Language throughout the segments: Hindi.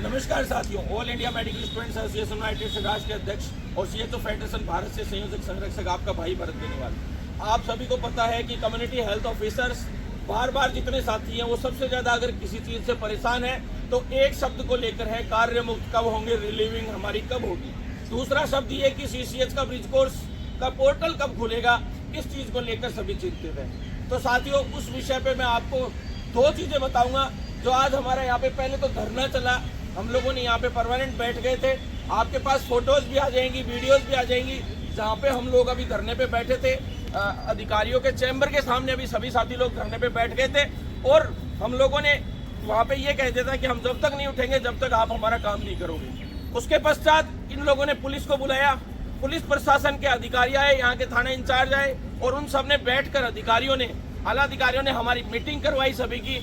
नमस्कार साथियों, all India medical students association United से राष्ट्रीय अध्यक्ष और सीएचओ फेडरेशन भारत से संयोजक संरक्षक आपका भाई भरत बेनीवाल। आप सभी को पता है कि कम्युनिटी हेल्थ ऑफिसर्स बार जितने साथी हैं वो सबसे ज़्यादा अगर किसी चीज़ से परेशान है तो एक शब्द को लेकर है, कार्य मुक्त कब होंगे, रिलीविंग हमारी कब होगी। दूसरा शब्द ये कि सीसीएच का ब्रिज कोर्स का पोर्टल कब खुलेगा, इस चीज़ को लेकर सभी चिंतित हैं। तो साथियों, उस विषय पे मैं आपको दो चीज़ें बताऊंगा। जो आज हमारा यहाँ पे पहले तो धरना चला, हम लोगों ने यहाँ पे परमानेंट बैठ गए थे। आपके पास फोटोज भी आ जाएंगी, वीडियोज भी आ जाएंगी, जहाँ पे हम लोग अभी धरने पे बैठे थे। अधिकारियों के चैम्बर के सामने अभी सभी साथी लोग धरने पे बैठ गए थे और हम लोगों ने वहाँ पे ये कह दिया था कि हम जब तक नहीं उठेंगे जब तक आप हमारा काम नहीं करोगे। उसके पश्चात इन लोगों ने पुलिस को बुलाया, पुलिस प्रशासन के अधिकारी आए, यहाँ के थाना इंचार्ज आए और उन सब ने बैठकर आला अधिकारियों ने हमारी मीटिंग करवाई सभी की।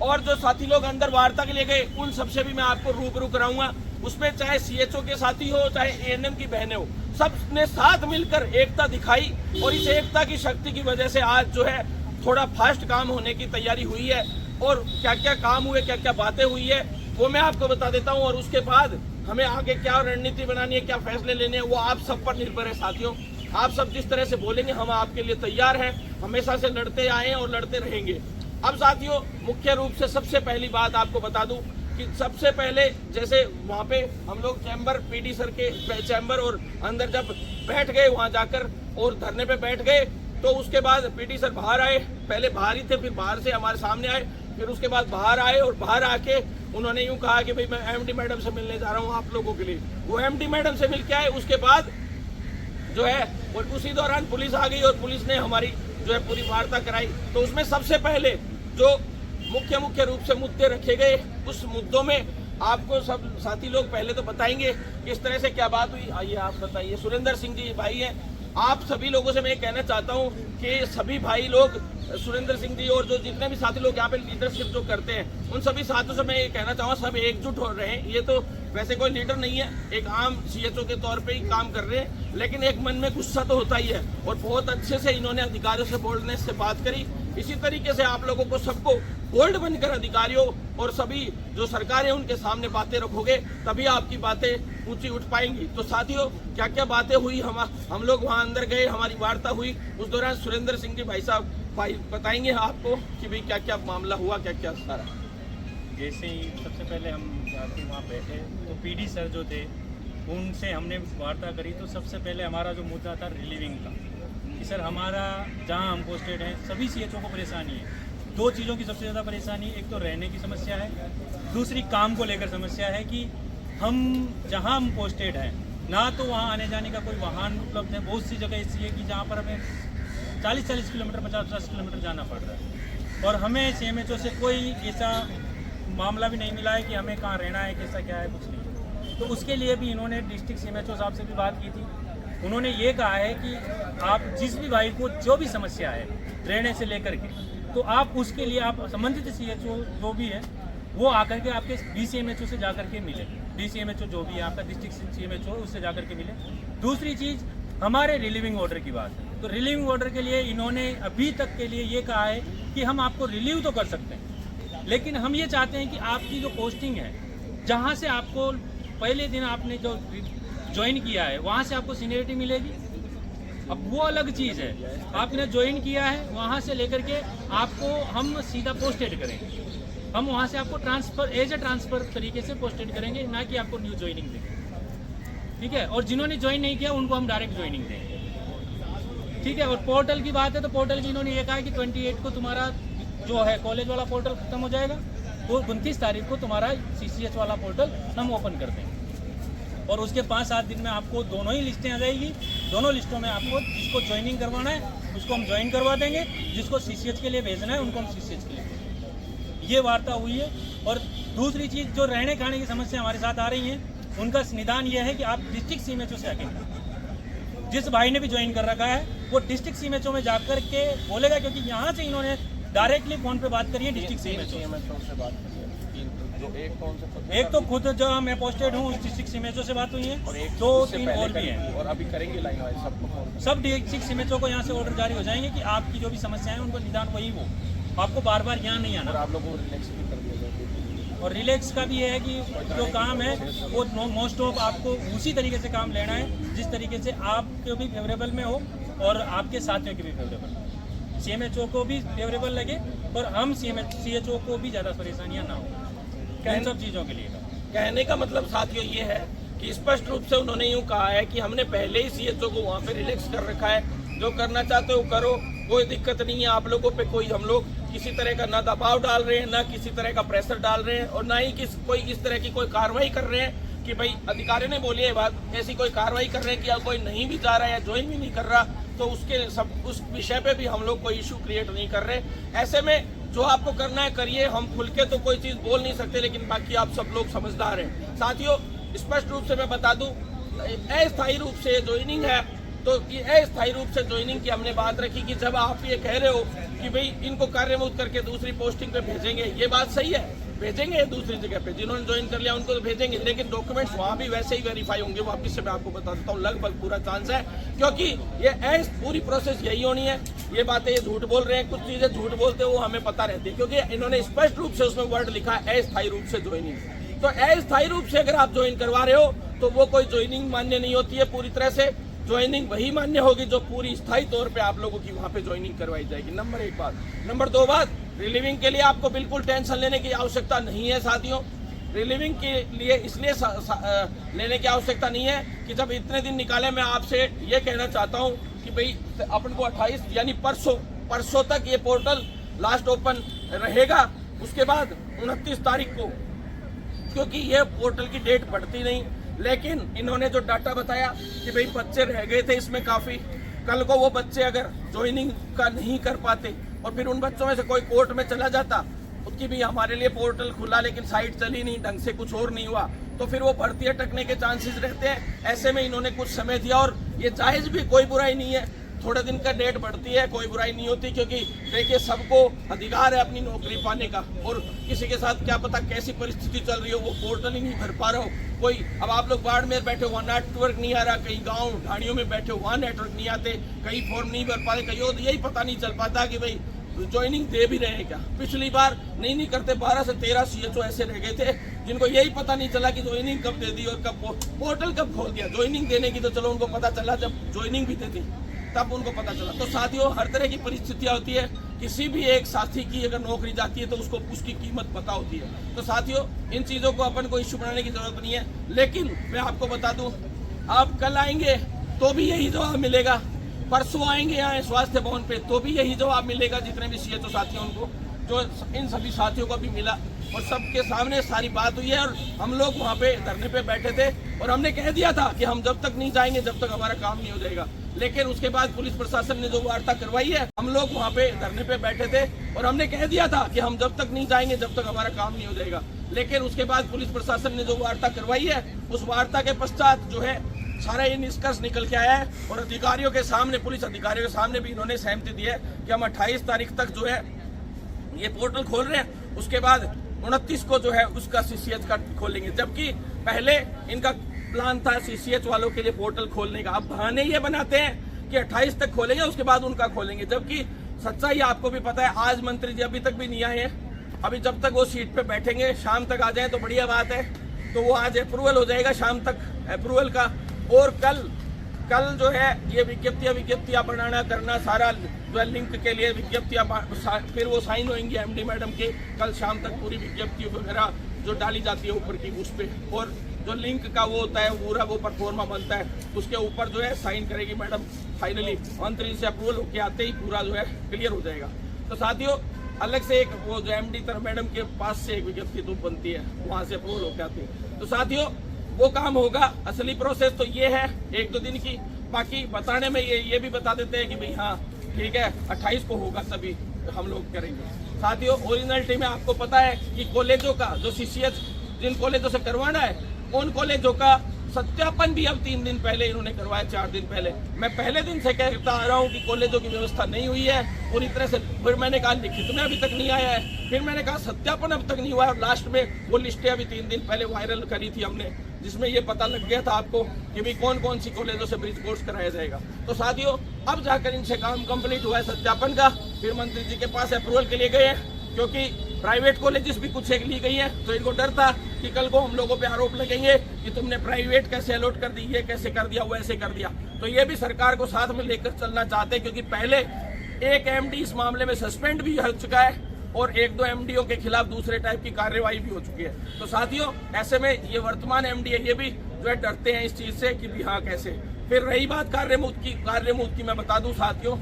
और जो साथी लोग अंदर वार्ता के लिए गए उन सबसे भी मैं आपको रूबरू कराऊंगा। उसमें चाहे सीएचओ के साथी हो, चाहे एएनएम की बहनें हो, सब ने साथ मिलकर एकता दिखाई और इस एकता की शक्ति की वजह से आज जो है थोड़ा फास्ट काम होने की तैयारी हुई है। और क्या क्या काम हुए, क्या क्या बातें हुई है वो मैं आपको बता देता हूँ। और उसके बाद हमें आगे क्या रणनीति बनानी है, क्या फैसले लेने हैं, वो आप सब पर निर्भर है साथियों। आप सब जिस तरह से बोलेंगे हम आपके लिए तैयार हैं, हमेशा से लड़ते आए हैं और लड़ते रहेंगे। अब साथियों, मुख्य रूप से सबसे पहली बात आपको बता दूं कि सबसे पहले जैसे वहाँ पे हम लोग चैम्बर, पीडी सर के चैम्बर और अंदर जब बैठ गए वहाँ जाकर और धरने पे बैठ गए तो उसके बाद पीडी सर बाहर आए। पहले बाहर ही थे, फिर बाहर से हमारे सामने आए, फिर उसके बाद बाहर आए और बाहर आके उन्होंने यूँ कहा कि भाई मैं एमडी मैडम से मिलने जा रहा हूँ आप लोगों के लिए। वो एमडी मैडम से मिल के आए। उसके बाद जो है और उसी दौरान पुलिस आ गई और पुलिस ने हमारी जो है पूरी वार्ता कराई। तो उसमें सबसे पहले जो मुख्य रूप से मुद्दे रखे गए, उस मुद्दों में आपको सब साथी लोग पहले तो बताएंगे किस तरह से क्या बात हुई। आइए आप बताइए। सुरेंद्र सिंह जी भाई हैं। आप सभी लोगों से मैं कहना चाहता हूं कि सभी भाई लोग, सुरेंद्र सिंह जी और जो जितने भी साथी लोग यहाँ पे लीडरशिप जो करते हैं उन सभी साथियों से मैं ये कहना चाहूँगा सब एकजुट हो रहे हैं। ये तो वैसे कोई लीडर नहीं है, एक आम सीएचओ के तौर पे ही काम कर रहे हैं, लेकिन एक मन में गुस्सा तो होता ही है। और बहुत अच्छे से इन्होंने अधिकारियों से बोल्डनेस से बात करी। इसी तरीके से आप लोगों को सबको बोल्ड बनकर अधिकारियों और सभी जो सरकार है उनके सामने बातें रखोगे तभी आपकी बातें ऊंची उठ पाएंगी। तो साथियों, क्या क्या बातें हुई, हम लोग वहाँ अंदर गए, हमारी वार्ता हुई। उस दौरान सुरेंद्र सिंह जी भाई साहब बताएंगे आपको कि भाई क्या क्या मामला हुआ, क्या क्या सारा। जैसे ही सबसे पहले हम जाके वहाँ बैठे तो पीडी सर जो थे उनसे हमने वार्ता करी। तो सबसे पहले हमारा जो मुद्दा था रिलीविंग का कि सर हमारा जहाँ हम पोस्टेड हैं सभी सीएचओ को परेशानी है। दो चीज़ों की सबसे ज़्यादा परेशानी है, एक तो रहने की समस्या है, दूसरी काम को लेकर समस्या है कि हम जहाँ हम पोस्टेड हैं ना तो वहाँ आने जाने का कोई वाहन उपलब्ध है। बहुत सी जगह ऐसी है कि जहाँ पर हमें 40-40 किलोमीटर, 50-50 किलोमीटर जाना पड़ रहा है और हमें सीएमएचओ से कोई ऐसा मामला भी नहीं मिला है कि हमें कहाँ रहना है, कैसा क्या है, कुछ नहीं। तो उसके लिए भी इन्होंने डिस्ट्रिक्ट सीएमएचओ साहब से भी बात की थी। उन्होंने ये कहा है कि आप जिस भी भाई को जो भी समस्या है रहने से लेकर के, तो आप उसके लिए आप संबंधित सीएचओ जो भी है वो आकर के आपके डीसीएमएचओ से जाकर के मिले। डीसीएमएचओ जो भी है आपका डिस्ट्रिक्ट सीएमएचओ उससे जाकर के मिले। दूसरी चीज़ हमारे रिलीविंग ऑर्डर की बात है। तो रिलीविंग ऑर्डर के लिए इन्होंने अभी तक के लिए ये कहा है कि हम आपको रिलीव तो कर सकते हैं, लेकिन हम ये चाहते हैं कि आपकी जो पोस्टिंग है, जहाँ से आपको पहले दिन आपने जो ज्वाइन किया है वहाँ से आपको सीनियरिटी मिलेगी। अब वो अलग चीज़ है, आपने ज्वाइन किया है वहाँ से लेकर के आपको हम सीधा पोस्टेड करेंगे। हम वहाँ से आपको ट्रांसफ़र एज ए ट्रांसफ़र तरीके से पोस्टेड करेंगे, ना कि आपको न्यू ज्वाइनिंग देंगे। ठीक है। और जिन्होंने ज्वाइन नहीं किया उनको हम डायरेक्ट ज्वाइनिंग देंगे। ठीक है। और पोर्टल की बात है तो पोर्टल की इन्होंने ये कहा है कि 28 को तुम्हारा जो है कॉलेज वाला पोर्टल खत्म हो जाएगा और 29 तारीख को तुम्हारा सीसीएच वाला पोर्टल हम ओपन कर देंगे और उसके 5-7 दिन में आपको दोनों ही लिस्टें आ जाएगी। दोनों लिस्टों में आपको जिसको ज्वाइनिंग करवाना है उसको हम ज्वाइन करवा देंगे, जिसको सीसीएच के लिए भेजना है उनको हम सीसीएच के लिए भेजेंगे। ये वार्ता हुई है। और दूसरी चीज़ जो रहने खाने की समस्या हमारे साथ आ रही है उनका निदान यह है कि आप डिस्ट्रिक्ट सीएमएचओ से आके, जिस भाई ने भी ज्वाइन कर रखा है वो डिस्ट्रिक्ट सीएमएचओ में जाकर के बोलेगा, क्योंकि यहाँ से इन्होंने डायरेक्टली फोन पे बात करी है डिस्ट्रिक्ट सीएमएचओ से बात करी है। एक तो खुद जो मैं पोस्टेड हूँ उस डिस्ट्रिक्ट सीएमएचओ से बात हुई है, और 2-3 और भी हैं और अभी करेंगे लाइन वाइज सब डिस्ट्रिक्ट सीएमएचओ को यहाँ से ऑर्डर जारी हो जाएंगे कि आपकी जो भी समस्याएं हैं उनको निदान वही वो, आपको बार बार यहाँ नहीं आना। और आप लोगों को रिलैक्स भी कर दिया जाए। और रिलैक्स का भी है कि जो काम है वो मोस्ट ऑफ आपको उसी तरीके से काम लेना है जिस तरीके से आपको भी फेवरेबल में हो और आपके साथियों के भी फेवरेबल हो, CMHO को भी फेवरेबल लगे और हम CHO को भी ज़्यादा परेशानियाँ ना हो इन सब चीज़ों के लिए। कहने का मतलब साथियों ये है कि स्पष्ट रूप से उन्होंने यूँ कहा है कि हमने पहले ही CHO को वहाँ पे रिलैक्स कर रखा है, जो करना चाहते हो करो, कोई दिक्कत नहीं है, आप लोगों पे कोई हम लोग किसी तरह का ना दबाव डाल रहे हैं, ना किसी तरह का प्रेशर डाल रहे हैं और ना ही कोई इस तरह की कोई कार्रवाई कर रहे हैं कि भाई अधिकारियों ने बोली है बात, ऐसी कोई कार्रवाई कर रहे हैं कि कोई नहीं भी जा रहा है या ज्वाइन भी नहीं कर रहा, तो उस विषय पे भी हम लोग कोई इशू क्रिएट नहीं कर रहे। ऐसे में जो आपको करना है करिए, हम खुल के तो कोई चीज़ बोल नहीं सकते, लेकिन बाकी आप सब लोग समझदार हैं। साथियों, स्पष्ट रूप से मैं बता दूं, अस्थायी रूप से ज्वाइनिंग है, तो ये अस्थायी रूप से ज्वाइनिंग की हमने बात रखी कि जब आप ये कह रहे हो कि भाई इनको कार्यमुक्त करके दूसरी पोस्टिंग पे भेजेंगे, ये बात सही है, भेजेंगे दूसरी जगह पे, जिन्होंने ज्वाइन कर लिया उनको तो भेजेंगे, लेकिन डॉक्यूमेंट्स वहाँ भी वैसे ही वेरीफाई होंगे। वापिस से मैं आपको बता देता हूँ, लगभग पूरा चांस है, क्योंकि ये पूरी प्रोसेस यही होनी है। ये बातें ये झूठ बोल रहे हैं, कुछ चीज़ें झूठ बोलते हैं वो हमें पता रहती है, क्योंकि इन्होंने स्पष्ट रूप से उसमें वर्ड लिखा है अस्थायी रूप से ज्वाइनिंग। तो अस्थायी रूप से अगर आप ज्वाइन करवा रहे हो तो वो कोई ज्वाइनिंग मान्य नहीं होती है। पूरी तरह से ज्वाइनिंग वही मान्य होगी जो पूरी स्थायी तौर पे आप लोगों की वहाँ पे ज्वाइनिंग करवाई जाएगी। नंबर 1 बात। नंबर 2 बात, रिलीविंग के लिए आपको बिल्कुल टेंशन लेने की आवश्यकता नहीं है साथियों। रिलीविंग के लिए इसलिए लेने की आवश्यकता नहीं है कि जब इतने दिन निकाले, मैं आपसे ये कहना चाहता हूँ कि भाई अपन को 28 यानी परसों तक ये पोर्टल लास्ट ओपन रहेगा। उसके बाद 29 तारीख को, क्योंकि ये पोर्टल की डेट बढ़ती नहीं, लेकिन इन्होंने जो डाटा बताया कि भाई बच्चे रह गए थे इसमें काफ़ी, कल को वो बच्चे अगर ज्वाइनिंग का नहीं कर पाते और फिर उन बच्चों में से कोई कोर्ट में चला जाता, उसकी भी हमारे लिए पोर्टल खुला लेकिन साइट चली नहीं ढंग से, कुछ और नहीं हुआ, तो फिर वो भर्ती अटकने के चांसेस रहते हैं। ऐसे में इन्होंने कुछ समय दिया और ये जायज़ भी, कोई बुराई नहीं है, थोड़े दिन का डेट बढ़ती है, कोई बुराई नहीं होती, क्योंकि देखिए सबको अधिकार है अपनी नौकरी पाने का, और किसी के साथ क्या पता कैसी परिस्थिति चल रही हो, वो पोर्टल ही नहीं भर पा रहा हो कोई। अब आप लोग बाड़मेर बैठे हो, वहाँ नेटवर्क नहीं आ रहा, कहीं गांव ढाणियों में बैठे हो वहाँ नेटवर्क नहीं आते, कहीं फॉर्म नहीं भर पा रहे, कहीं और यही पता नहीं चल पाता कि भाई ज्वाइनिंग दे भी रहे हैं क्या। पिछली बार नहीं करते 12 से 13 CHO ऐसे रह गए थे जिनको यही पता नहीं चला कि ज्वाइनिंग कब दे दी और कब पोर्टल कब खोल दिया। ज्वाइनिंग देने की तो चलो उनको पता चला, जब ज्वाइनिंग भी दे दी तब उनको पता चला। तो साथियों, हर तरह की परिस्थितियाँ होती है, किसी भी एक साथी की अगर नौकरी जाती है तो उसको उसकी कीमत पता होती है। तो साथियों, इन चीज़ों को अपन को इश्यू बनाने की जरूरत नहीं है, लेकिन मैं आपको बता दूं, आप कल आएंगे तो भी यही जवाब मिलेगा, परसों आएंगे यहाँ स्वास्थ्य भवन पे तो भी यही जवाब मिलेगा। जितने भी CHO साथी हैं उनको, जो इन सभी साथियों को भी मिला और सबके सामने सारी बात हुई है। और हम लोग वहाँ पे धरने पे बैठे थे और हमने कह दिया था कि हम जब तक नहीं जाएंगे जब तक हमारा काम नहीं हो जाएगा, लेकिन उसके बाद पुलिस प्रशासन ने जो वार्ता करवाई है, हम लोग वहाँ पे धरने पे बैठे थे और हमने कह दिया था कि हम जब तक नहीं जाएंगे जब तक हमारा काम नहीं हो जाएगा, लेकिन उसके बाद पुलिस प्रशासन ने जो वार्ता करवाई है, उस वार्ता के पश्चात जो है सारा ये निष्कर्ष निकल के आया है और अधिकारियों के सामने, पुलिस अधिकारियों के सामने भी इन्होंने सहमति दी है कि हम 28 तारीख तक जो है ये पोर्टल खोल रहे हैं। उसके बाद 29 को जो है उसका CCH का खोलेंगे, जबकि पहले इनका प्लान था CCH वालों के लिए पोर्टल खोलने का। अब बहाने ये बनाते हैं कि 28 तक खोलेंगे, उसके बाद उनका खोलेंगे, जबकि सच्चाई आपको भी पता है। आज मंत्री जी अभी तक भी नहीं आए हैं, अभी जब तक वो सीट पे बैठेंगे, शाम तक आ जाए तो बढ़िया बात है, तो वो आज अप्रूवल हो जाएगा, शाम तक अप्रूवल का। और कल जो है ये विज्ञप्तियाँ बनाना करना, सारा जो लिंक के लिए विज्ञप्तियाँ, फिर वो साइन होंगी MD मैडम के, कल शाम तक पूरी विज्ञप्ति वगैरह जो डाली जाती है ऊपर की उस पर, और जो लिंक का वो होता है पूरा वो परफॉर्मा बनता है, उसके ऊपर जो है साइन करेगी मैडम। फाइनली मंत्री से अप्रूवल होके आते ही पूरा जो है क्लियर हो जाएगा। तो साथियों, अलग से एक वो जो MD मैडम के पास से एक विज्ञप्ति तो बनती है, वहाँ से अप्रूवल होके आती है। तो साथियों, वो काम होगा। असली प्रोसेस तो ये है 1-2 दिन की, बाकी बताने में ये भी बता देते हैं कि भाई हाँ ठीक है 28 को होगा, तभी हम लोग करेंगे। साथियों, ओरिजिनलिटी में आपको पता है कि कॉलेजों का जो CCH जिन कॉलेजों से करवाना है, उन कॉलेजों का सत्यापन भी अब 3 दिन पहले इन्होंने करवाया, 4 दिन पहले। मैं पहले दिन से कहता आ रहा हूँ कि कॉलेजों की व्यवस्था नहीं हुई है पूरी तरह से। फिर मैंने कहा लिखित में अभी तक नहीं आया है, फिर मैंने कहा सत्यापन अब तक नहीं हुआ है, और लास्ट में वो लिस्टें अभी 3 दिन पहले वायरल करी थी हमने, जिसमें ये पता लग गया था आपको कि भाई कौन कौन सी कॉलेजों से ब्रिज कोर्स कराया जाएगा। तो साथियों, अब जाकर इनसे काम कंप्लीट हुआ है सत्यापन का, फिर मंत्री जी के पास अप्रूवल के लिए गए हैं, क्योंकि प्राइवेट कॉलेजेस भी कुछ एक ली गई है, तो इनको डर था कि कल को हम लोगों पे आरोप लगेंगे कि तुमने प्राइवेट कैसे अलॉट कर दी, ये कैसे कर दिया, वो ऐसे कर दिया। तो ये भी सरकार को साथ में लेकर चलना चाहते हैं, क्योंकि पहले एक एमडी इस मामले में सस्पेंड भी हो चुका है और 1-2 एमडीओ के खिलाफ दूसरे टाइप की कार्रवाई भी हो चुकी है। तो साथियों, ऐसे में ये वर्तमान एमडी है, ये भी जो है डरते हैं इस चीज से कि भी हाँ कैसे। फिर रही बात कार्य की मैं बता दूं साथियों,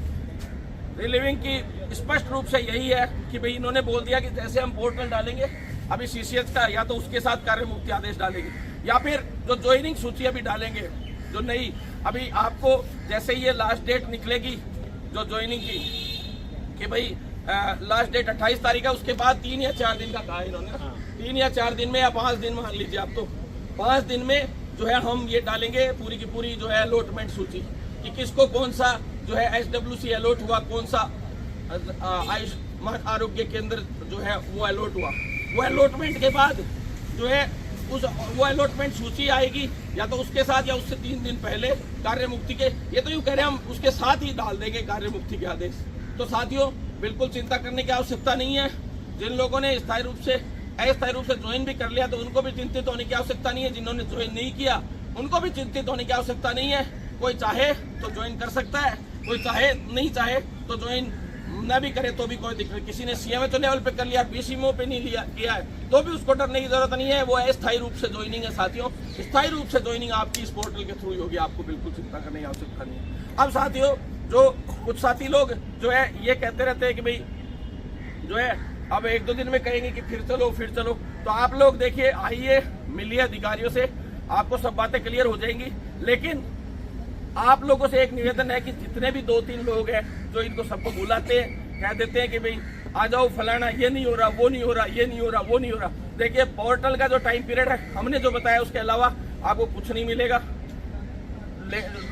रिलीविंग की स्पष्ट रूप से यही है कि भाई इन्होंने बोल दिया कि जैसे हम पोर्टल डालेंगे अभी सीसीएच का, या तो उसके साथ कार्य मुक्ति आदेश डालेंगे या फिर जो ज्वाइनिंग सूची अभी डालेंगे जो नई, अभी आपको जैसे ये लास्ट डेट निकलेगी जो ज्वाइनिंग की कि भाई लास्ट डेट 28 तारीख है, उसके बाद 3 या 4 दिन का कहा इन्होंने, 3 या 4 दिन में या 5 दिन मान लीजिए आप, तो 5 दिन में जो है हम ये डालेंगे पूरी की पूरी जो है अलॉटमेंट सूची कि किसको कौन सा जो है एसडब्ल्यूसी अलॉट हुआ, कौन सा आयुष्मान आरोग्य केंद्र जो है वो अलॉट हुआ। वो अलॉटमेंट के बाद जो है वो अलॉटमेंट सूची आएगी या तो उसके साथ या उससे 3 दिन पहले कार्य मुक्ति के, ये तो यूँ कह रहे हैं हम उसके साथ ही डाल देंगे कार्य मुक्ति के आदेश। तो साथियों, बिल्कुल चिंता करने की आवश्यकता नहीं है। जिन लोगों ने अस्थायी रूप से ज्वाइन भी कर लिया तो उनको भी चिंतित होने की आवश्यकता नहीं है। जिन्होंने ज्वाइन नहीं किया उनको भी चिंतित होने की आवश्यकता नहीं है। कोई चाहे तो ज्वाइन कर सकता है, कोई चाहे नहीं चाहे तो ज्वाइन न भी करे तो भी कोई दिक्कत। किसी ने सीएमएचओ लेवल पे कर लिया, बीसीएमओ पे नहीं किया है तो भी उसको डरने की जरूरत नहीं है। वो अस्थायी रूप से ज्वाइनिंग है साथियों, स्थायी रूप से ज्वाइनिंग आपकी इस पोर्टल के थ्रू ही होगी, आपको बिल्कुल चिंता करने की आवश्यकता नहीं है। अब साथियों, जो कुछ साथी लोग जो है ये कहते रहते हैं कि भाई जो है अब 1-2 दिन में कहेंगे कि फिर चलो, तो आप लोग देखिए, आइए मिलिए अधिकारियों से, आपको सब बातें क्लियर हो जाएंगी। लेकिन आप लोगों से एक निवेदन है कि जितने भी 2-3 लोग हैं जो इनको सबको बुलाते हैं, कह देते हैं कि भाई आ जाओ फलाना, ये नहीं हो रहा, वो नहीं हो रहा, ये नहीं हो रहा, वो नहीं हो रहा। देखिए, पोर्टल का जो टाइम पीरियड है हमने जो बताया उसके अलावा आपको कुछ नहीं मिलेगा।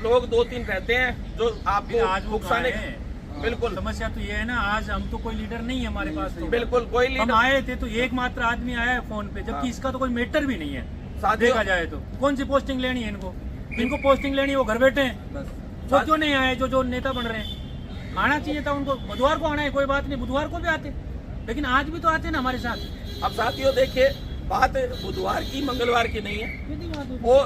लोग 2-3 रहते हैं जो आपको आज उकसाने, बिल्कुल समस्या तो ये है ना, आज हम तो कोई लीडर नहीं है हमारे पास, तो बिल्कुल कोई हम लीडर आए थे तो एकमात्र आदमी आया है फोन पे, जबकि इसका तो कोई मैटर भी नहीं है। साथियों, देखा जाए तो कौन सी पोस्टिंग लेनी है इनको पोस्टिंग लेनी है, वो घर बैठे हैं। वो क्यों नहीं आए जो नेता बन रहे हैं? आना चाहिए था उनको, बुधवार को आना है, कोई बात नहीं, बुधवार को भी आते, लेकिन आज भी तो आते ना हमारे साथ। अब साथियों देखिए, बात बुधवार की मंगलवार की नहीं है, वो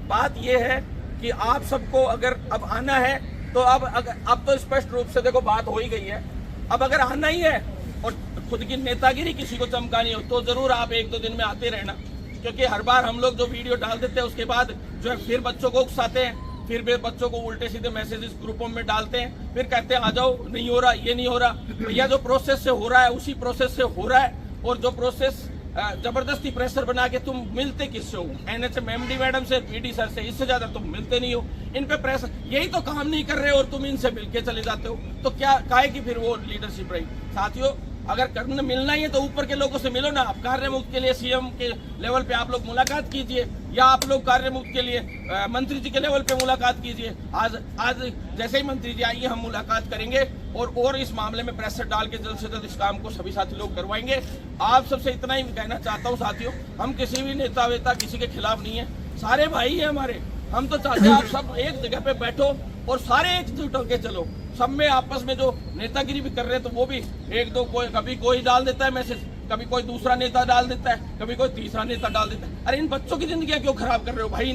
बात ये है कि आप सबको अगर अब आना है तो अब तो स्पष्ट रूप से देखो बात हो ही गई है। अब अगर आना ही है और खुद की नेतागिरी किसी को चमकानी हो तो जरूर आप 1-2 दिन में आते रहना, क्योंकि हर बार हम लोग जो वीडियो डाल देते हैं उसके बाद जो है फिर बच्चों को उकसाते हैं, फिर भी बच्चों को उल्टे सीधे मैसेजेस ग्रुपों में डालते हैं, फिर कहते हैं आ जाओ, नहीं हो रहा, ये नहीं हो रहा। भैया जो प्रोसेस से हो रहा है उसी प्रोसेस से हो रहा है, और जो प्रोसेस जबरदस्ती प्रेशर बना के तुम मिलते किससे हो? एनएचएम एमडी मैडम से, पीडी सर से, इससे ज्यादा तुम मिलते नहीं हो। इन पे प्रेशर, यही तो काम नहीं कर रहे और तुम इनसे मिलके चले जाते हो, तो क्या काहे की फिर वो लीडरशिप रही? साथियों, अगर करने मिलना ही है तो ऊपर के लोगों से मिलो ना। आप कार्य मुक्त के लिए सीएम के लेवल पे आप लोग मुलाकात कीजिए, या आप लोग कार्य मुक्त के लिए मंत्री जी के लेवल पे मुलाकात कीजिए। आज जैसे ही मंत्री जी आएंगे हम मुलाकात करेंगे और इस मामले में प्रेशर डाल के जल्द से जल्द इस काम को सभी साथी लोग करवाएंगे। आप सबसे इतना ही कहना चाहता हूँ साथियों, हम किसी भी नेता वेता किसी के खिलाफ नहीं है, सारे भाई है हमारे। हम तो चाहते हैं आप सब एक जगह पे बैठो और सारे एकजुट होकर चलो। सब में आपस में जो नेतागिरी भी कर रहे हैं तो वो भी 1-2 कभी कोई डाल देता है मैसेज, कभी कोई दूसरा नेता डाल देता है, कभी कोई तीसरा नेता डाल देता है। अरे इन बच्चों की जिंदगी क्यों खराब कर रहे हो भाई,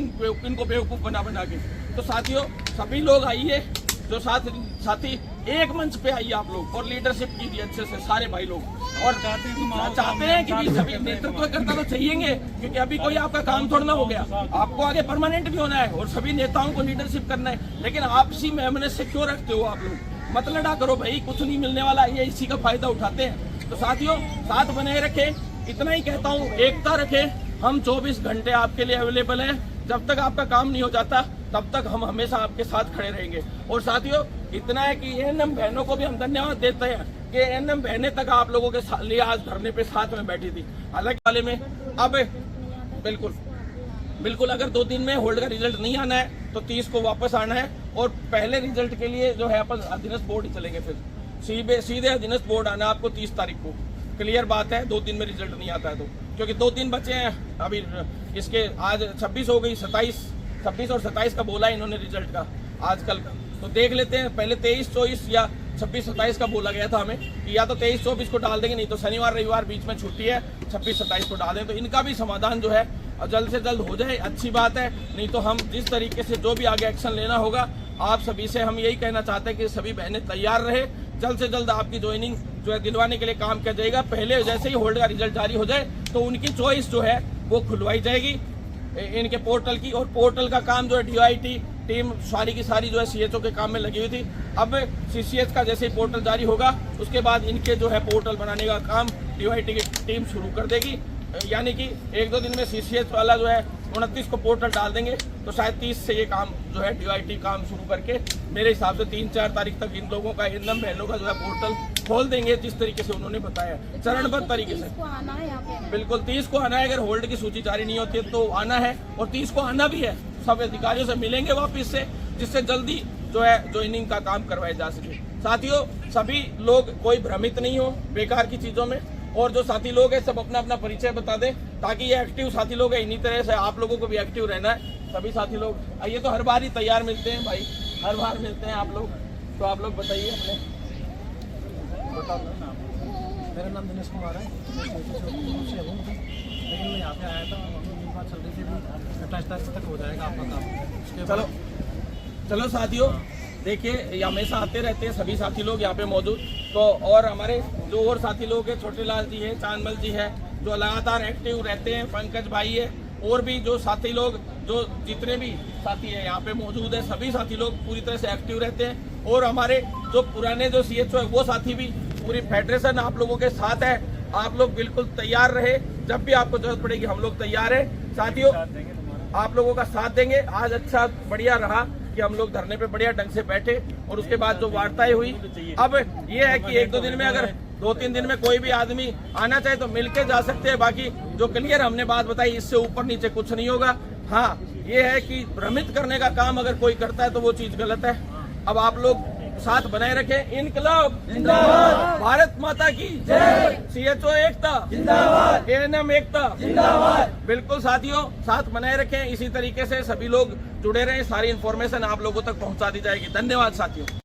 इनको बेवकूफ बना के। तो साथियों, सभी लोग आइए, जो साथी एक मंच पे आइए आप लोग, और लीडरशिप कीजिए अच्छे से सारे भाई लोग। और चाहते हैं कि सभी नेतृत्व करता तो चाहिए, क्योंकि अभी कोई आपका काम थोड़ा ना हो गया, आपको आगे परमानेंट भी होना है और सभी नेताओं को लीडरशिप करना है। लेकिन आपसी मेहनत से क्यों रखते हो आप लोग? मत लड़ा करो भाई, कुछ नहीं मिलने वाला, ये इसी का फायदा उठाते हैं। तो साथियों, साथ बनाए रखें, इतना ही कहता हूँ, एकता रखें। हम 24 घंटे आपके लिए अवेलेबल हैं। जब तक आपका काम नहीं हो जाता तब तक हम हमेशा आपके साथ खड़े रहेंगे। और साथियों, इतना है कि एएनएम बहनों को भी हम धन्यवाद देते हैं कि एएनएम बहनें तक आप लोगों के लिए आज धरने पे साथ में बैठी थी। हालांकि वाले में अब बिल्कुल अगर 2 दिन में होल्ड का रिजल्ट नहीं आना है तो 30 को वापस आना है, और पहले रिजल्ट के लिए जो है अपन अधीनस्थ बोर्ड ही चलेंगे। फिर सीधे अधीनस्थ बोर्ड आना आपको 30 तारीख को। क्लियर बात है, 2 दिन में रिजल्ट नहीं आता है तो, क्योंकि 2 दिन बचे हैं अभी इसके। आज 26 हो गई, 26 और 27 का बोला इन्होंने रिजल्ट का आजकल का। तो देख लेते हैं, पहले 23, 24 या 26-27 का बोला गया था हमें कि या तो 23-24 को डाल देंगे, नहीं तो शनिवार रविवार बीच में छुट्टी है, 26-27 को डाल दें। तो इनका भी समाधान जो है जल्द से जल्द हो जाए, अच्छी बात है। नहीं तो हम जिस तरीके से जो भी आगे एक्शन लेना होगा, आप सभी से हम यही कहना चाहते हैं कि सभी बहनें तैयार रहे। जल्द से जल्द आपकी ज्वाइनिंग जो है दिलवाने के लिए काम किया जाएगा। पहले जैसे ही होल्ड का रिजल्ट जारी हो जाए तो उनकी चॉइस जो है वो खुलवाई जाएगी इनके पोर्टल की। और पोर्टल का काम जो है DIT टीम सारी की सारी जो है CHO के काम में लगी हुई थी। अब CCH का जैसे ही पोर्टल जारी होगा उसके बाद इनके जो है पोर्टल बनाने का काम DIT की टीम शुरू कर देगी। यानी कि 1-2 दिन में CCH वाला जो है 29 को पोर्टल डाल देंगे, तो शायद 30 से ये काम जो है DIT काम शुरू करके मेरे हिसाब से 3-4 तारीख तक इन लोगों का, इन बहनों का जो है पोर्टल खोल देंगे, जिस तरीके से उन्होंने बताया चरणबद्ध तरीके से। बिल्कुल 30 को आना है, अगर होल्ड की सूची जारी नहीं होती है तो आना है, और 30 को आना भी है। सब अधिकारियों से मिलेंगे वापिस से, जिससे जल्दी जो है ज्वाइनिंग का काम करवाया जा सके। साथियों, सभी लोग कोई भ्रमित नहीं हो बेकार की चीज़ों में, और जो साथी लोग हैं सब अपना अपना परिचय बता दें, ताकि ये एक्टिव साथी लोग हैं, इन्हीं तरह से आप लोगों को भी एक्टिव रहना है। सभी साथी लोग आइए, तो हर बार ही तैयार मिलते हैं भाई, हर बार मिलते हैं आप लोग, तो आप लोग बताइए अपने। मेरा नाम दिनेश कुमार है, लेकिन मैं यहाँ पे आया था, बात चल रही थी, 28 तारीख तक हो जाएगा आपका काम। चलो साथियों, देखिए ये हमेशा आते रहते हैं सभी साथी लोग यहाँ पे मौजूद, तो और हमारे जो और साथी लोग हैं, छोटे लाल जी है, चांदमल जी है, जो लगातार एक्टिव रहते हैं, पंकज भाई है, और भी जो साथी लोग, जो जितने भी साथी हैं यहाँ पे मौजूद है, सभी साथी लोग पूरी तरह से एक्टिव रहते हैं। और हमारे जो पुराने जो CHO है वो साथी भी, पूरी फेडरेशन आप लोगों के साथ है। आप लोग बिल्कुल तैयार रहे, जब भी आपको जरूरत पड़ेगी हम लोग तैयार है। साथियों, आप लोगों का साथ देंगे। आज अच्छा बढ़िया रहा कि हम लोग धरने पे बढ़िया ढंग से बैठे, और उसके बाद जो वार्ताएं हुई, अब ये है कि 1-2 दिन में, अगर 2-3 दिन में कोई भी आदमी आना चाहे तो मिलके जा सकते हैं। बाकी जो क्लियर हमने बात बताई, इससे ऊपर नीचे कुछ नहीं होगा। हाँ, ये है कि भ्रमित करने का काम अगर कोई करता है तो वो चीज गलत है। अब आप लोग साथ बनाए रखें। इनकलाब जिंदाबाद, भारत माता की जय, CHO एकता जिंदाबाद, ANM एकता जिंदाबाद। बिल्कुल साथियों, साथ बनाए रखें। इसी तरीके से सभी लोग जुड़े रहें, सारी इन्फॉर्मेशन आप लोगों तक पहुंचा दी जाएगी। धन्यवाद साथियों।